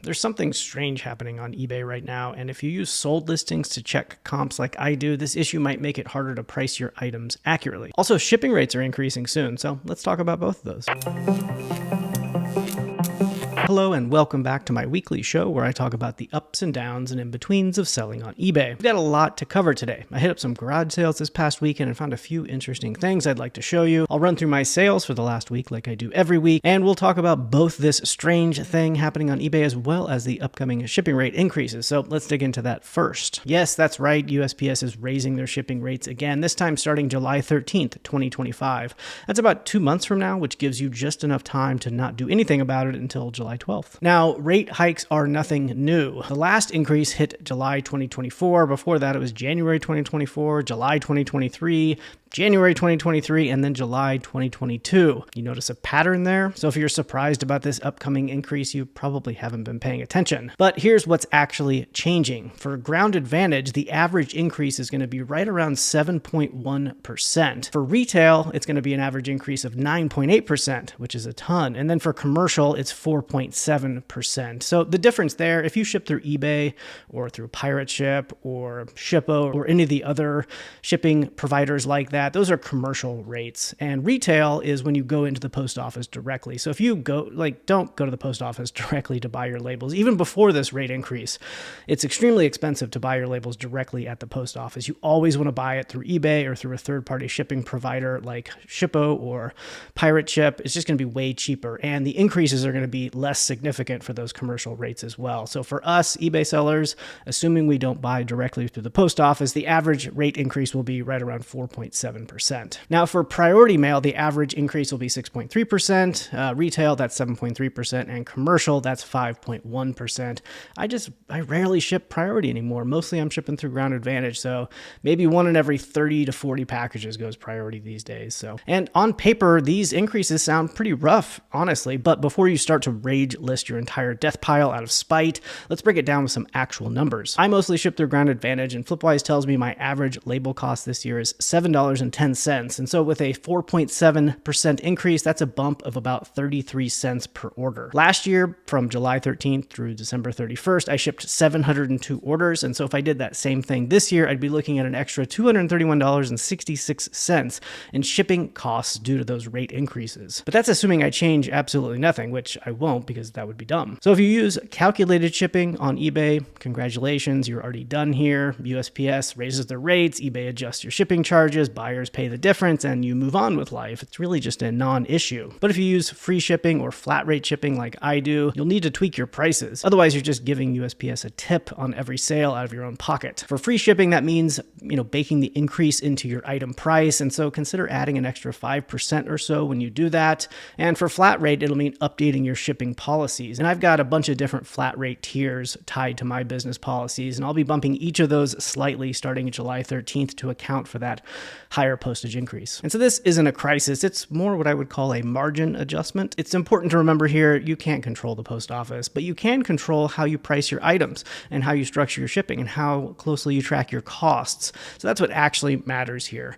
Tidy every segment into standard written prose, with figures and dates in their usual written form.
There's something strange happening on eBay right now, and if you use sold listings to check comps like I do, this issue might make it harder to price your items accurately. Also, shipping rates are increasing soon, so let's talk about both of those. Hello and welcome back to my weekly show where I talk about the ups and downs and in-betweens of selling on eBay. We've got a lot to cover today. I hit up some garage sales this past weekend and found a few interesting things I'd like to show you. I'll run through my sales for the last week like I do every week, and we'll talk about both this strange thing happening on eBay as well as the upcoming shipping rate increases. So let's dig into that first. Yes, that's right. USPS is raising their shipping rates again, this time starting July 13th, 2025. That's about 2 months from now, which gives you just enough time to not do anything about it until July 12th. Now, rate hikes are nothing new. The last increase hit July 2024. Before that, it was January 2024, July 2023, January 2023, and then July 2022. You notice a pattern there? So if you're surprised about this upcoming increase, you probably haven't been paying attention. But here's what's actually changing. For Ground Advantage, the average increase is going to be right around 7.1%. For retail, it's going to be an average increase of 9.8%, which is a ton. And then for commercial, it's 4.7%. So the difference there, if you ship through eBay or through Pirate Ship or Shippo or any of the other shipping providers like that, those are commercial rates, and retail is when you go into the post office directly. So if you don't go to the post office directly to buy your labels, even before this rate increase, it's extremely expensive to buy your labels directly at the post office. You always want to buy it through eBay or through a third-party shipping provider like Shippo or Pirate Ship. It's just going to be way cheaper, and the increases are going to be less significant for those commercial rates as well. So for us eBay sellers, assuming we don't buy directly through the post office, the average rate increase will be right around 4.7%. Now for priority mail, the average increase will be 6.3%, retail that's 7.3%, and commercial that's 5.1%. I rarely ship priority anymore. Mostly I'm shipping through Ground Advantage, so maybe 1 in every 30 to 40 packages goes priority these days. And on paper, these increases sound pretty rough, honestly, but before you start to rage list your entire death pile out of spite, let's break it down with some actual numbers. I mostly ship through Ground Advantage, and Flipwise tells me my average label cost this year is $7.10. And so with a 4.7% increase, that's a bump of about 33 cents per order. Last year, from July 13th through December 31st, I shipped 702 orders. And so if I did that same thing this year, I'd be looking at an extra $231.66 in shipping costs due to those rate increases. But that's assuming I change absolutely nothing, which I won't because that would be dumb. So if you use calculated shipping on eBay, congratulations, you're already done here. USPS raises their rates, eBay adjusts your shipping charges, buyers pay the difference, and you move on with life. It's really just a non-issue. But if you use free shipping or flat rate shipping like I do, you'll need to tweak your prices. Otherwise, you're just giving USPS a tip on every sale out of your own pocket. For free shipping, that means, baking the increase into your item price, and so consider adding an extra 5% or so when you do that. And for flat rate, it'll mean updating your shipping policies. And I've got a bunch of different flat rate tiers tied to my business policies, and I'll be bumping each of those slightly starting July 13th to account for that higher postage increase. And so this isn't a crisis, it's more what I would call a margin adjustment. It's important to remember here, you can't control the post office, but you can control how you price your items and how you structure your shipping and how closely you track your costs. So that's what actually matters here.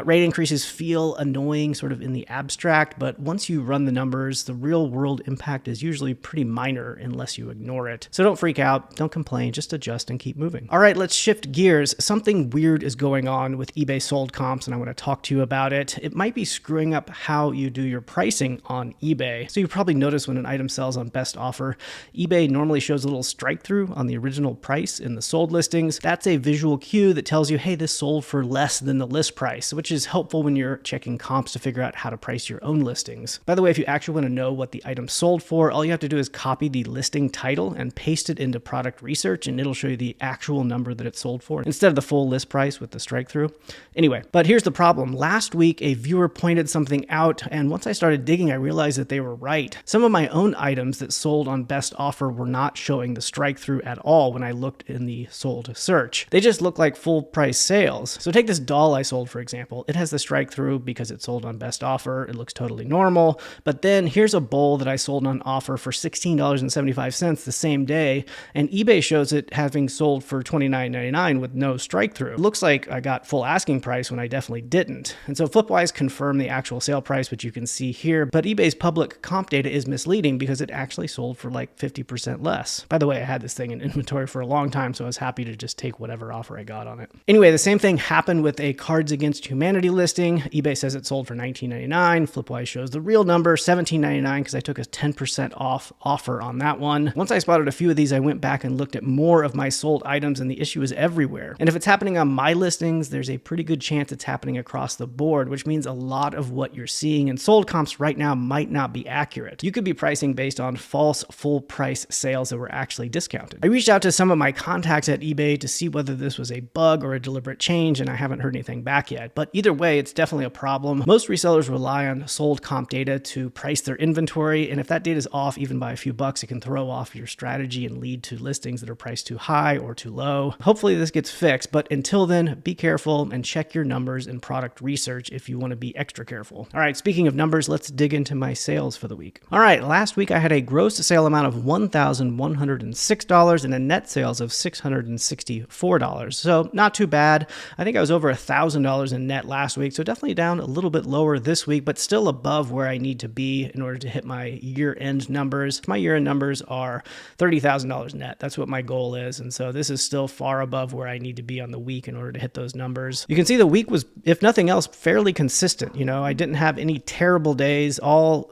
Rate increases feel annoying sort of in the abstract, but once you run the numbers, the real world impact is usually pretty minor unless you ignore it. So don't freak out, don't complain, just adjust and keep moving. All right, let's shift gears. Something weird is going on with eBay sold comps, and I want to talk to you about it. It might be screwing up how you do your pricing on eBay. So you probably notice when an item sells on best offer, eBay normally shows a little strike through on the original price in the sold listings. That's a visual cue that tells you, hey, this sold for less than the list price, which is helpful when you're checking comps to figure out how to price your own listings. By the way, if you actually want to know what the item sold for, all you have to do is copy the listing title and paste it into product research, and it'll show you the actual number that it sold for instead of the full list price with the strike through. Anyway, but here's the problem. Last week, a viewer pointed something out, and once I started digging, I realized that they were right. Some of my own items that sold on best offer were not showing the strike through at all when I looked in the sold search. They just look like full price sales. So take this doll I sold, for example. It has the strike through because it sold on best offer. It looks totally normal. But then here's a bowl that I sold on offer offer for $16.75 the same day, and eBay shows it having sold for $29.99 with no strike through. It looks like I got full asking price when I definitely didn't. And so Flipwise confirmed the actual sale price, which you can see here, but eBay's public comp data is misleading because it actually sold for like 50% less. By the way, I had this thing in inventory for a long time, so I was happy to just take whatever offer I got on it. Anyway, the same thing happened with a Cards Against Humanity listing. eBay says it sold for $19.99. Flipwise shows the real number, $17.99, because I took a 10% off offer on that one. Once I spotted a few of these, I went back and looked at more of my sold items, and the issue is everywhere. And if it's happening on my listings, there's a pretty good chance it's happening across the board, which means a lot of what you're seeing in sold comps right now might not be accurate. You could be pricing based on false full price sales that were actually discounted. I reached out to some of my contacts at eBay to see whether this was a bug or a deliberate change, and I haven't heard anything back yet. But either way, it's definitely a problem. Most resellers rely on sold comp data to price their inventory, and if that data is off even by a few bucks, it can throw off your strategy and lead to listings that are priced too high or too low. Hopefully this gets fixed, but until then, be careful and check your numbers and product research if you want to be extra careful. All right, speaking of numbers, let's dig into my sales for the week. All right, last week I had a gross sale amount of $1,106 and a net sales of $664. So not too bad. I think I was over $1,000 in net last week, so definitely down a little bit lower this week, but still above where I need to be in order to hit my year-end numbers. My year-end numbers are $30,000 net. That's what my goal is, and so this is still far above where I need to be on the week in order to hit those numbers. You can see the week was, if nothing else, fairly consistent. You know, I didn't have any terrible days.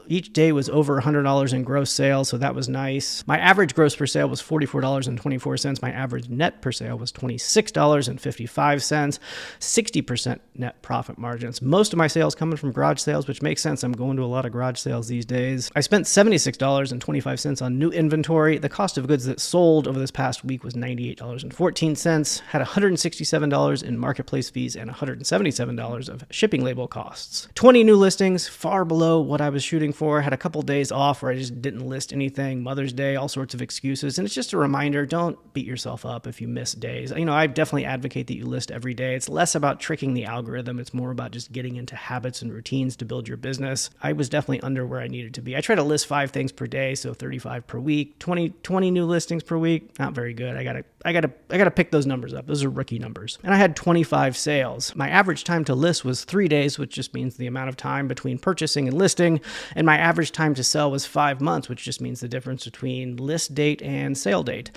Each day was over $100 in gross sales, so that was nice. My average gross per sale was $44.24. My average net per sale was $26.55. 60% net profit margins. Most of my sales coming from garage sales, which makes sense. I'm going to a lot of garage sales these days. I spent $76.25 on new inventory. The cost of goods that sold over this past week was $98.14. Had $167 in marketplace fees and $177 of shipping label costs. 20 new listings, far below what I was shooting for. Had a couple days off where I just didn't list anything. Mother's Day, all sorts of excuses. And it's just a reminder, don't beat yourself up if you miss days. You know, I definitely advocate that you list every day. It's less about tricking the algorithm. It's more about just getting into habits and routines to build your business. I was definitely under where I needed to be. I try to list 5 things per day, so 35 per week. 20 new listings per week, not very good. I gotta pick those numbers up. Those are rookie numbers. And I had 25 sales. My average time to list was 3 days, which just means the amount of time between purchasing and listing. And my average time to sell was 5 months, which just means the difference between list date and sale date.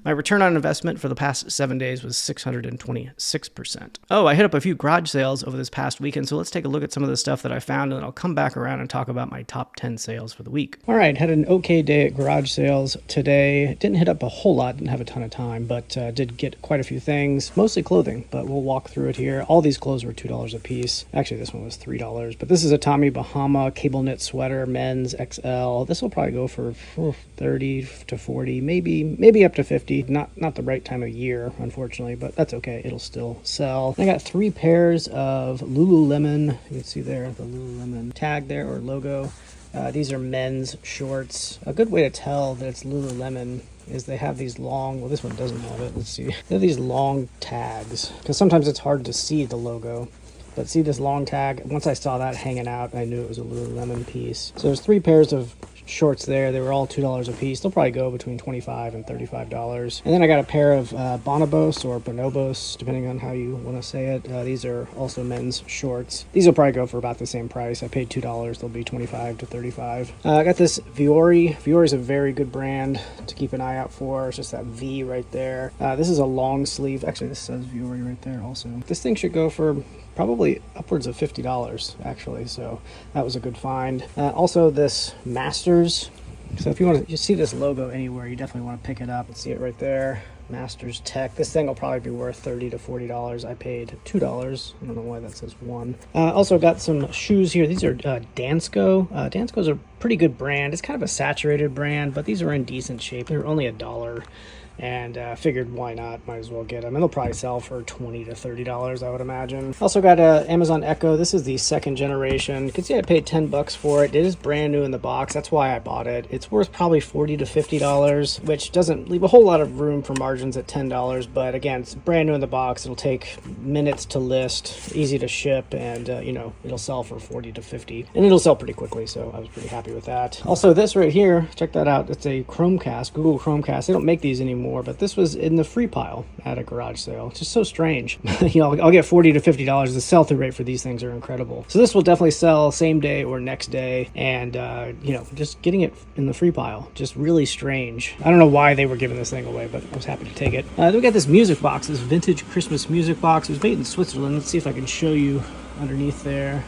My return on investment for the past 7 days was 626%. Oh, I hit up a few garage sales over this past weekend, so let's take a look at some of the stuff that I found, and then I'll come back around and talk about my top 10 sales for the week. All right, had an okay day at garage sales today. Didn't hit up a whole lot, didn't have a ton of time, but did get quite a few things, mostly clothing, but we'll walk through it here. All these clothes were $2 a piece. Actually, this one was $3, but this is a Tommy Bahama cable knit sweater, men's XL. This will probably go for 30 to 40, maybe up to 50. Not the right time of year, unfortunately, but that's okay. It'll still sell. I got 3 pairs of Lululemon. You can see there the Lululemon tag there, or logo. These are men's shorts. A good way to tell that it's Lululemon is they have these long, well, this one doesn't have it. Let's see. They have these long tags, because sometimes it's hard to see the logo. But see this long tag? Once I saw that hanging out, I knew it was a Lululemon piece. So there's 3 pairs of shorts there. They were all $2 a piece. They'll probably go between $25 and $35. And then I got a pair of Bonobos or Bonobos, depending on how you want to say it. These are also men's shorts. These will probably go for about the same price. I paid $2. They'll be $25 to $35. I got this Viore. Viore is a very good brand to keep an eye out for. It's just that V right there. This is a long sleeve. Actually, this says Viore right there also. This thing should go for probably upwards of $50 actually, so that was a good find. Also this Masters, so if you want to just see this logo anywhere, you definitely want to pick it up and see it right there. Masters Tech. This thing will probably be worth $30 to $40. I paid $2. I don't know why that says 1. Also got some shoes here. These are Dansko. Dansko's a pretty good brand. It's kind of a saturated brand, but these are in decent shape. They're only $1. And figured why not, might as well get them, and they'll probably sell for $20 to $30, I would imagine. Also got a Amazon Echo. This is the 2nd generation. You can see I paid $10 for it. It is brand new in the box. That's why I bought it. It's worth probably $40 to $50, which doesn't leave a whole lot of room for margin versions at $10, but again, it's brand new in the box. It'll take minutes to list, easy to ship, and it'll sell for 40 to 50, and it'll sell pretty quickly, so I was pretty happy with that. Also, this right here, check that out. It's a Chromecast, Google Chromecast. They don't make these anymore, but this was in the free pile at a garage sale. It's just so strange. I'll get $40 to $50. The sell-through rate for these things are incredible. So this will definitely sell same day or next day, and just getting it in the free pile, just really strange. I don't know why they were giving this thing away, but I was happy to take it. Then we got this music box, this vintage Christmas music box. It was made in Switzerland. Let's see if I can show you underneath there.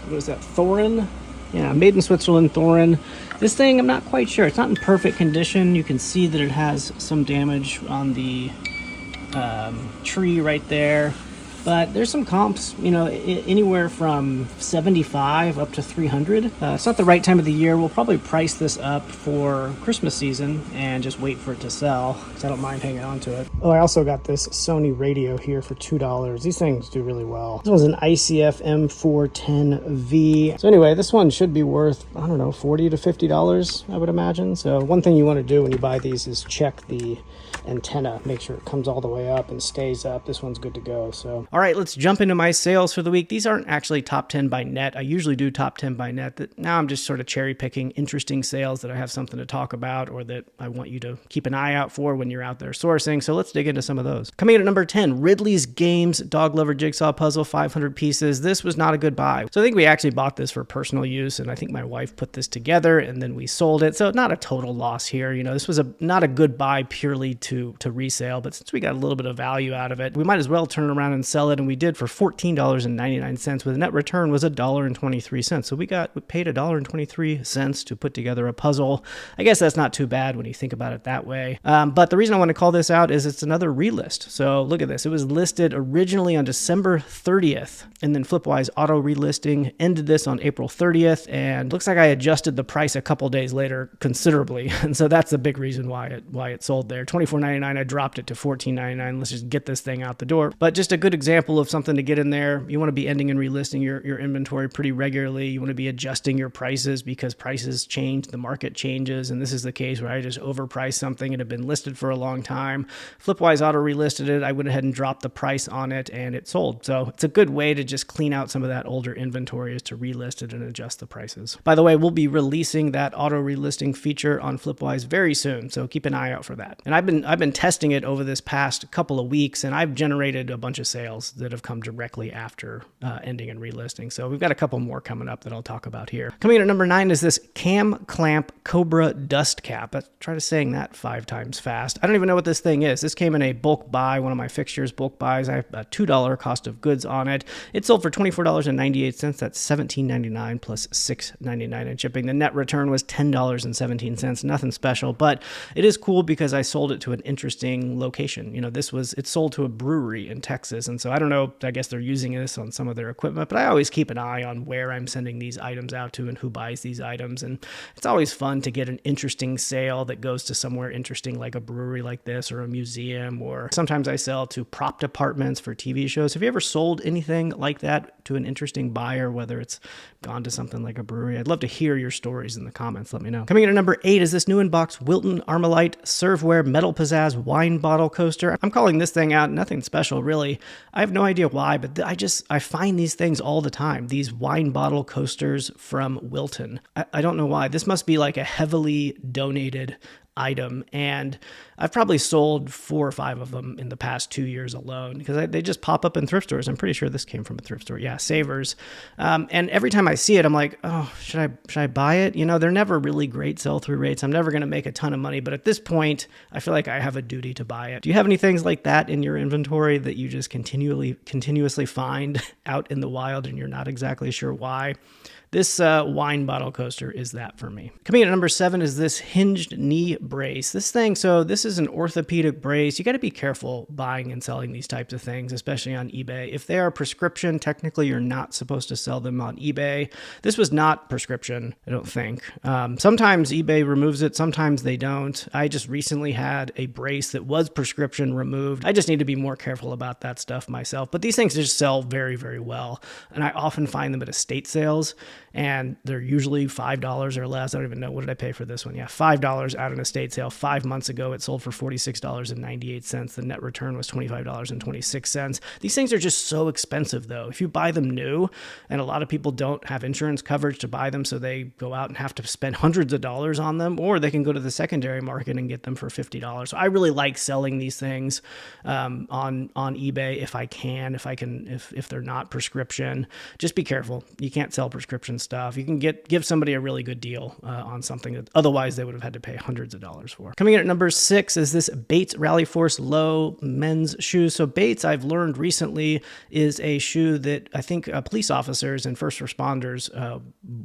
What is that, Thorin? Yeah, made in Switzerland, Thorin. This thing, I'm not quite sure. It's not in perfect condition. You can see that it has some damage on the tree right there. But there's some comps, anywhere from 75 up to 300. It's not the right time of the year. We'll probably price this up for Christmas season and just wait for it to sell, because I don't mind hanging on to it. Oh, I also got this Sony radio here for $2. These things do really well. This one's an ICF M410V. So anyway, this one should be worth, I don't know, $40 to $50, I would imagine. So one thing you want to do when you buy these is check the antenna, make sure it comes all the way up and stays up. This one's good to go. So all right, let's jump into my sales for the week. These aren't actually top 10 by net. I usually do top 10 by net. Now I'm just sort of cherry picking interesting sales that I have something to talk about or that I want you to keep an eye out for when you're out there sourcing. So let's dig into some of those. Coming in at number 10, Ridley's Games Dog Lover Jigsaw Puzzle, 500 pieces. This was not a good buy. So I think we actually bought this for personal use, and I think my wife put this together and then we sold it. So not a total loss here. This was not a good buy purely to resale, but since we got a little bit of value out of it, we might as well turn around and sell it, and we did for $14.99 with a net return was $1.23. So we paid $1.23 to put together a puzzle. I guess that's not too bad when you think about it that way. But the reason I want to call this out is it's another relist. So look at this. It was listed originally on December 30th, and then Flipwise auto relisting ended this on April 30th, and looks like I adjusted the price a couple days later considerably, and so that's the big reason why it sold there. $24.99. I dropped it to $14.99. Let's just get this thing out the door. But just a good example of something to get in there. You want to be ending and relisting your inventory pretty regularly. You want to be adjusting your prices because prices change, the market changes, and this is the case where I just overpriced something. It had been listed for a long time. Flipwise auto relisted it. I went ahead and dropped the price on it, and it sold. So it's a good way to just clean out some of that older inventory, is to relist it and adjust the prices. By the way, we'll be releasing that auto relisting feature on Flipwise very soon, so keep an eye out for that. And I've been testing it over this past couple of weeks, and I've generated a bunch of sales that have come directly after ending and relisting. So we've got a couple more coming up that I'll talk about here. Coming in at number 9 is this Cam Clamp Cobra Dust Cap. Let's try to saying that 5 times fast. I don't even know what this thing is. This came in a bulk buy, one of my fixtures bulk buys. I have a $2 cost of goods on it. It sold for $24.98. That's $17.99 plus $6.99 in shipping. The net return was $10.17. Nothing special, but it is cool because I sold it to an interesting location. It's sold to a brewery in Texas, and so I don't know, I guess they're using this on some of their equipment, but I always keep an eye on where I'm sending these items out to and who buys these items, and it's always fun to get an interesting sale that goes to somewhere interesting like a brewery like this or a museum, or sometimes I sell to prop departments for TV shows. Have you ever sold anything like that to an interesting buyer, whether it's gone to something like a brewery? I'd love to hear your stories in the comments. Let me know. Coming in at number 8 is this new in-box Wilton Armalite Serveware Metal Pizzazz Wine Bottle Coaster. I'm calling this thing out, nothing special really. I have no idea why, but I find these things all the time, these wine bottle coasters from Wilton. I don't know why. This must be like a heavily donated item, and I've probably sold 4 or 5 of them in the past 2 years alone, because they just pop up in thrift stores. I'm pretty sure this came from a thrift store. Yeah, Savers. And every time I see it, I'm like, oh, should I buy it? They're never really great sell-through rates. I'm never going to make a ton of money, but at this point, I feel like I have a duty to buy it. Do you have any things like that in your inventory that you just continuously find out in the wild and you're not exactly sure why? This wine bottle coaster is that for me. Coming in at number 7 is this hinged knee brace. This is an orthopedic brace. You got to be careful buying and selling these types of things, especially on eBay. If they are prescription, technically you're not supposed to sell them on eBay. This was not prescription, I don't think. Sometimes eBay removes it, sometimes they don't. I just recently had a brace that was prescription removed. I just need to be more careful about that stuff myself. But these things just sell very, very well. And I often find them at estate sales. and they're usually $5 or less. I don't even know. What did I pay for this one? Yeah, $5 at an estate sale. 5 months ago, it sold for $46.98. The net return was $25.26. These things are just so expensive, though. If you buy them new, and a lot of people don't have insurance coverage to buy them, so they go out and have to spend hundreds of dollars on them, or they can go to the secondary market and get them for $50. So I really like selling these things on eBay if they're not prescription. Just be careful. You can't sell prescription stuff. You can give somebody a really good deal on something that otherwise they would have had to pay hundreds of dollars for. Coming in at number 6 is this Bates Rally Force Low men's shoe. So Bates, I've learned recently, is a shoe that I think police officers and first responders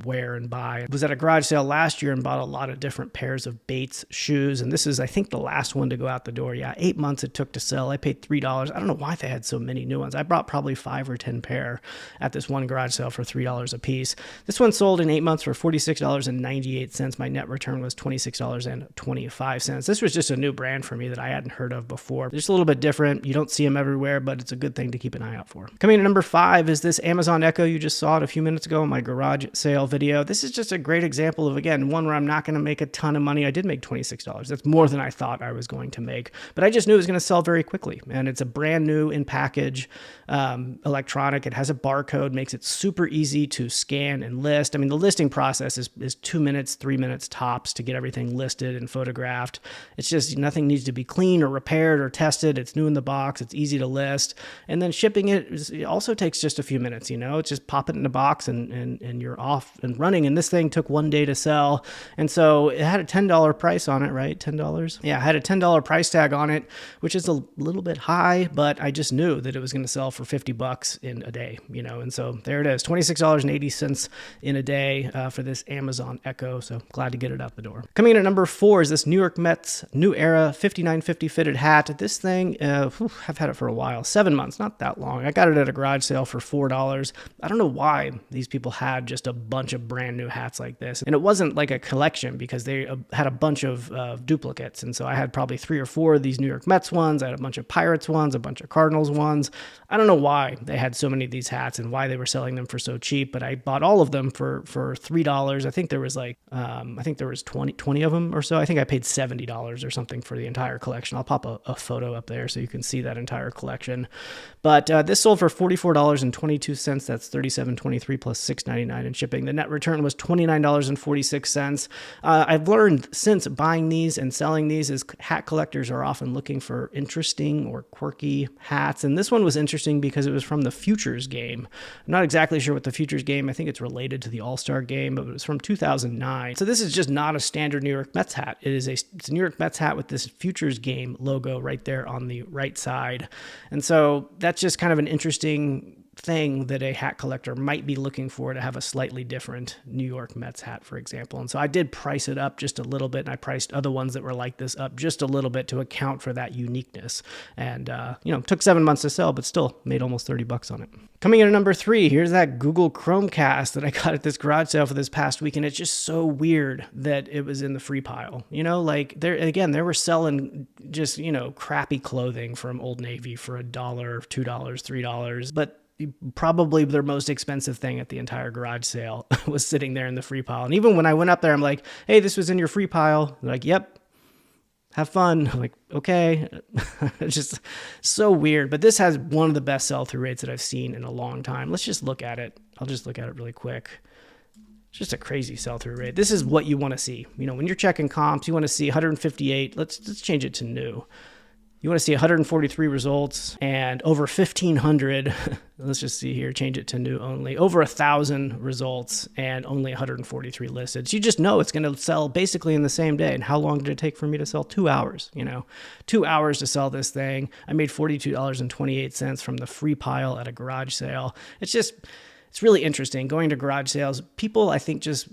wear and buy. I was at a garage sale last year and bought a lot of different pairs of Bates shoes, and this is, I think, the last one to go out the door. Yeah, 8 months it took to sell. I paid $3. I don't know why they had so many new ones. I bought probably 5 or 10 pair at this one garage sale for $3 a piece. This one sold in 8 months for $46.98. My net return was $26.25. This was just a new brand for me that I hadn't heard of before. Just a little bit different. You don't see them everywhere, but it's a good thing to keep an eye out for. Coming in at number 5 is this Amazon Echo. You just saw it a few minutes ago in my garage sale video. This is just a great example of, again, one where I'm not going to make a ton of money. I did make $26. That's more than I thought I was going to make, but I just knew it was going to sell very quickly. And it's a brand new in package electronic. It has a barcode, makes it super easy to scan and list. I mean, the listing process is 2 minutes, 3 minutes tops to get everything listed and photographed. It's just nothing needs to be cleaned or repaired or tested. It's new in the box. It's easy to list. And then shipping it also takes just a few minutes, It's just pop it in a box and you're off and running. And this thing took 1 day to sell. And so it had a $10 price on it, right? $10? Yeah, it had a $10 price tag on it, which is a little bit high, but I just knew that it was going to sell for $50 in a day, And so there it is, $26.80 in a day for this Amazon Echo. So glad to get it out the door. Coming in at number 4 is this New York Mets New Era 5950 fitted hat. This thing, I've had it for a while, 7 months, not that long. I got it at a garage sale for $4. I don't know why these people had just a bunch of brand new hats like this. And it wasn't like a collection because they had a bunch of duplicates. And so I had probably 3 or 4 of these New York Mets ones. I had a bunch of Pirates ones, a bunch of Cardinals ones. I don't know why they had so many of these hats and why they were selling them for so cheap, but I bought all of them for $3. I think there was 20 of them or so. I think I paid $70 or something for the entire collection. I'll pop a photo up there so you can see that entire collection. But this sold for $44.22. That's $37.23 plus $6.99 in shipping. The net return was $29.46. I've learned since buying these and selling these is hat collectors are often looking for interesting or quirky hats. And this one was interesting because it was from the Futures game. I'm not exactly sure what the Futures game, I think it's related to the All-Star game, but it was from 2009. So this is just not a standard New York Mets hat. It's a New York Mets hat with this Futures game logo right there on the right side. And so that's just kind of an interesting thing that a hat collector might be looking for, to have a slightly different New York Mets hat, for example. And so I did price it up just a little bit, and I priced other ones that were like this up just a little bit to account for that uniqueness. And, took 7 months to sell, but still made almost $30 on it. Coming in at number 3, here's that Google Chromecast that I got at this garage sale for this past week. And it's just so weird that it was in the free pile. They were selling just, crappy clothing from Old Navy for $1, $2, $3, but probably their most expensive thing at the entire garage sale was sitting there in the free pile. And even when I went up there, I'm like, hey, this was in your free pile. They're like, yep, have fun. I'm like, okay. It's just so weird. But this has one of the best sell-through rates that I've seen in a long time. Let's just look at it. I'll just look at it really quick. It's just a crazy sell-through rate. This is what you want to see. When you're checking comps, you want to see 158. Let's change it to new. You want to see 143 results and over 1,500. Let's just see here, change it to new only. Over 1,000 results and only 143 listed. So you just know it's going to sell basically in the same day. And how long did it take for me to sell? 2 hours, 2 hours to sell this thing. I made $42.28 from the free pile at a garage sale. It's really interesting going to garage sales.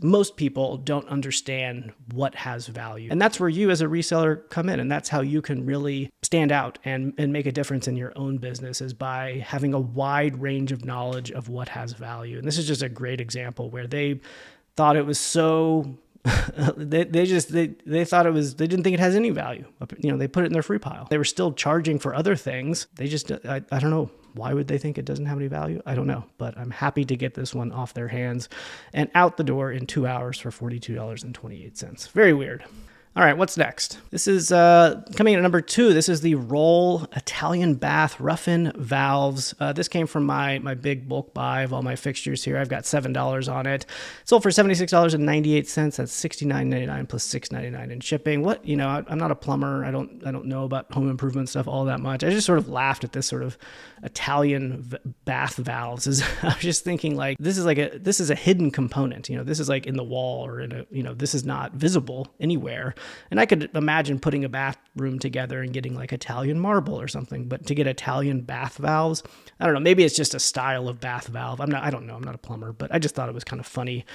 Most people don't understand what has value. And that's where you as a reseller come in. And that's how you can really stand out and make a difference in your own business, is by having a wide range of knowledge of what has value. And this is just a great example where they thought it was so they thought it was, they didn't think it has any value. They put it in their free pile. They were still charging for other things. They just, I don't know Why would they think it doesn't have any value? I don't know, but I'm happy to get this one off their hands and out the door in 2 hours for $42.28. Very weird. All right, what's next? This is coming in at number 2. This is the Roll Italian Bath Rough-In Valves. This came from my big bulk buy of all my fixtures here. I've got $7 on it. Sold for $76.98. That's $69.99 plus $6.99 in shipping. What, I'm not a plumber. I don't know about home improvement stuff all that much. I just sort of laughed at this sort of Italian bath valves. I was just thinking like this is a hidden component. This is like in the wall or in a this is not visible anywhere. And I could imagine putting a bathroom together and getting like Italian marble or something, but to get Italian bath valves, I don't know, maybe it's just a style of bath valve. I don't know. I'm not a plumber, but I just thought it was kind of funny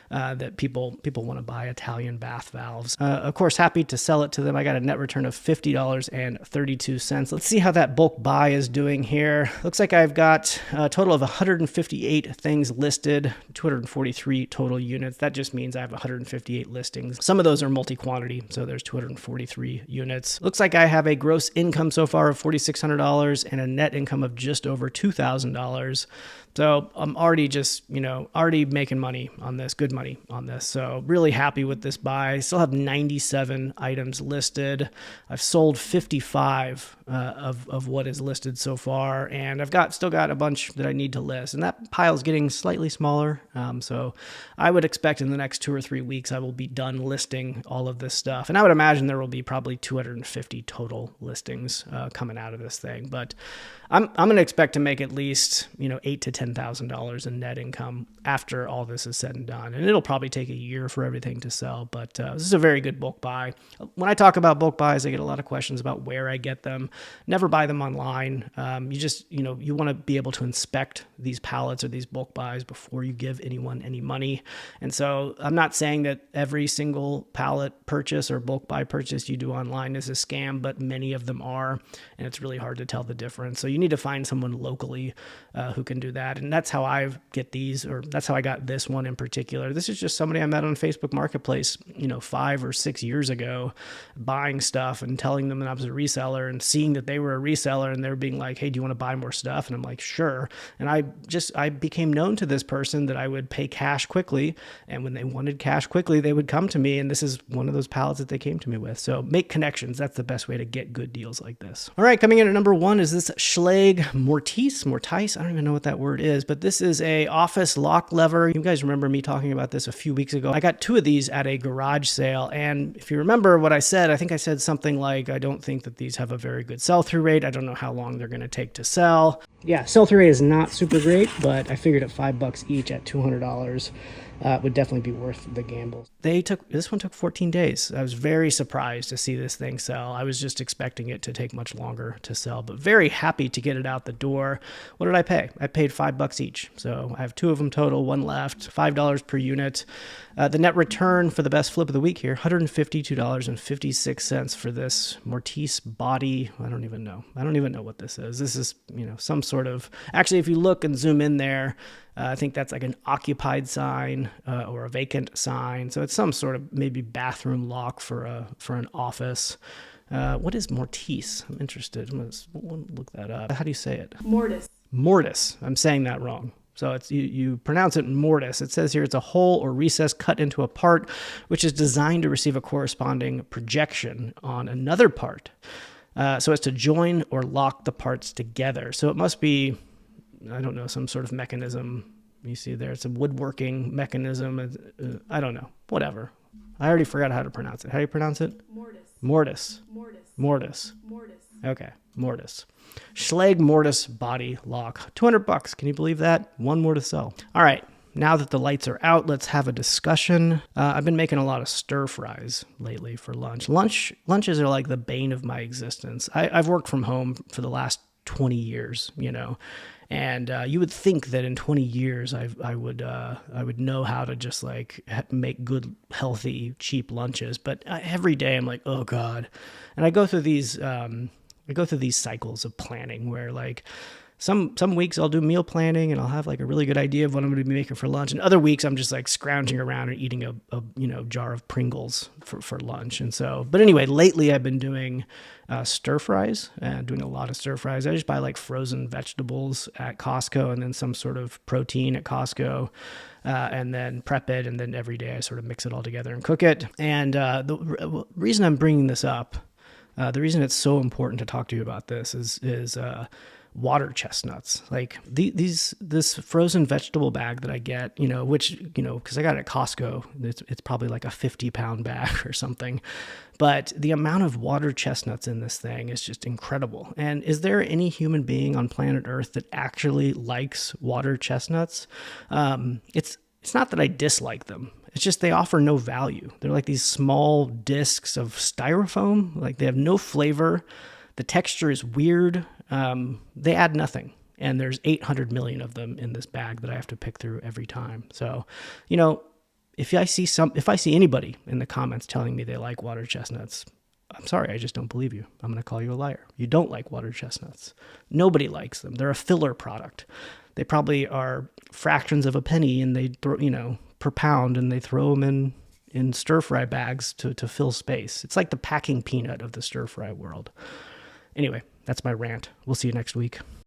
that people want to buy Italian bath valves. Of course, happy to sell it to them. I got a net return of $50.32. Let's see how that bulk buy is doing here. Looks like I've got a total of 158 things listed, 243 total units. That just means I have 158 listings. Some of those are multi-quantity, so there's 243 units. Looks like I have a gross income so far of $4,600 and a net income of just over $2,000. So I'm already already making money on this, good money on this. So really happy with this buy. I still have 97 items listed. I've sold 55 of what is listed so far, and I've still got a bunch that I need to list, and that pile's getting slightly smaller. So I would expect in the next 2 or 3 weeks I will be done listing all of this stuff, and I would imagine there will be probably 250 total listings coming out of this thing. But I'm going to expect to make at least $8,000 to $10,000 in net income after all this is said and done, and it'll probably take a year for everything to sell. But this is a very good bulk buy. When I talk about bulk buys, I get a lot of questions about where I get them. Never buy them online. You just you want to be able to inspect these pallets or these bulk buys before you give anyone any money. And so I'm not saying that every single pallet purchase or bulk buy purchase you do online is a scam, but many of them are, and it's really hard to tell the difference. So you need to find someone locally who can do that. And that's how I get these, or that's how I got this one in particular. This is just somebody I met on Facebook Marketplace, 5 or 6 years ago, buying stuff and telling them that I was a reseller and seeing that they were a reseller, and they're being like, hey, do you want to buy more stuff? And I'm like, sure. And I became known to this person that I would pay cash quickly. And when they wanted cash quickly, they would come to me. And this is one of those pallets that they came to me with. So make connections. That's the best way to get good deals like this. All right, coming in at number 1 is this Schlage Mortise. I don't even know what that word is, but this is a office lock lever. You guys remember me talking about this a few weeks ago. I got 2 of these at a garage sale. And if you remember what I said, I think I said something like, I don't think that these have a very good sell-through rate. I don't know how long they're going to take to sell. Yeah, sell-through rate is not super great, but I figured at $5 each at $200 would definitely be worth the gamble. This one took 14 days. I was very surprised to see this thing sell. I was just expecting it to take much longer to sell, but very happy to get it out the door. What did I pay? I paid $5 each. So I have 2 of them total, 1 left, $5 per unit. The net return for the best flip of the week here, $152.56 for this Mortise body. I don't even know what this is. This is, some sort of, actually, if you look and zoom in there, I think that's like an occupied sign or a vacant sign. So it's some sort of maybe bathroom lock for an office. What is Mortise? I'm interested. I'm going to look that up. How do you say it? Mortise. Mortise. I'm saying that wrong. So it's you pronounce it mortise. It says here it's a hole or recess cut into a part, which is designed to receive a corresponding projection on another part. So as to join or lock the parts together. So it must be, I don't know, some sort of mechanism. You see there, it's a woodworking mechanism. I don't know, whatever. I already forgot how to pronounce it. How do you pronounce it? Mortise. Mortise. Mortise. Mortise. Mortise. Okay, mortise. Schlage Mortise body lock. $200. Can you believe that? 1 more to sell. All right. Now that the lights are out, let's have a discussion. I've been making a lot of stir fries lately for lunch. Lunches are like the bane of my existence. I've worked from home for the last 20 years, and you would think that in 20 years I would know how to just like make good, healthy, cheap lunches. But every day I'm like, oh God, and I go through these cycles of planning where like some weeks I'll do meal planning and I'll have like a really good idea of what I'm going to be making for lunch. And other weeks I'm just like scrounging around and eating a jar of Pringles for lunch. And so, but anyway, lately I've been doing stir fries and doing a lot of stir fries. I just buy like frozen vegetables at Costco and then some sort of protein at Costco. And then prep it, and then every day I sort of mix it all together and cook it. And the reason I'm bringing this up, the reason it's so important to talk to you about this is water chestnuts. Like this frozen vegetable bag that I get, which, because I got it at Costco, it's probably like a 50-pound bag or something. But the amount of water chestnuts in this thing is just incredible. And is there any human being on planet Earth that actually likes water chestnuts? It's not that I dislike them. It's just they offer no value. They're like these small discs of styrofoam. Like they have no flavor. The texture is weird. They add nothing. And there's 800 million of them in this bag that I have to pick through every time. So, if I see anybody in the comments telling me they like water chestnuts, I'm sorry, I just don't believe you. I'm going to call you a liar. You don't like water chestnuts. Nobody likes them. They're a filler product. They probably are fractions of a penny, and they throw, per pound, and they throw them in stir fry bags to fill space. It's like the packing peanut of the stir fry world. Anyway, that's my rant. We'll see you next week.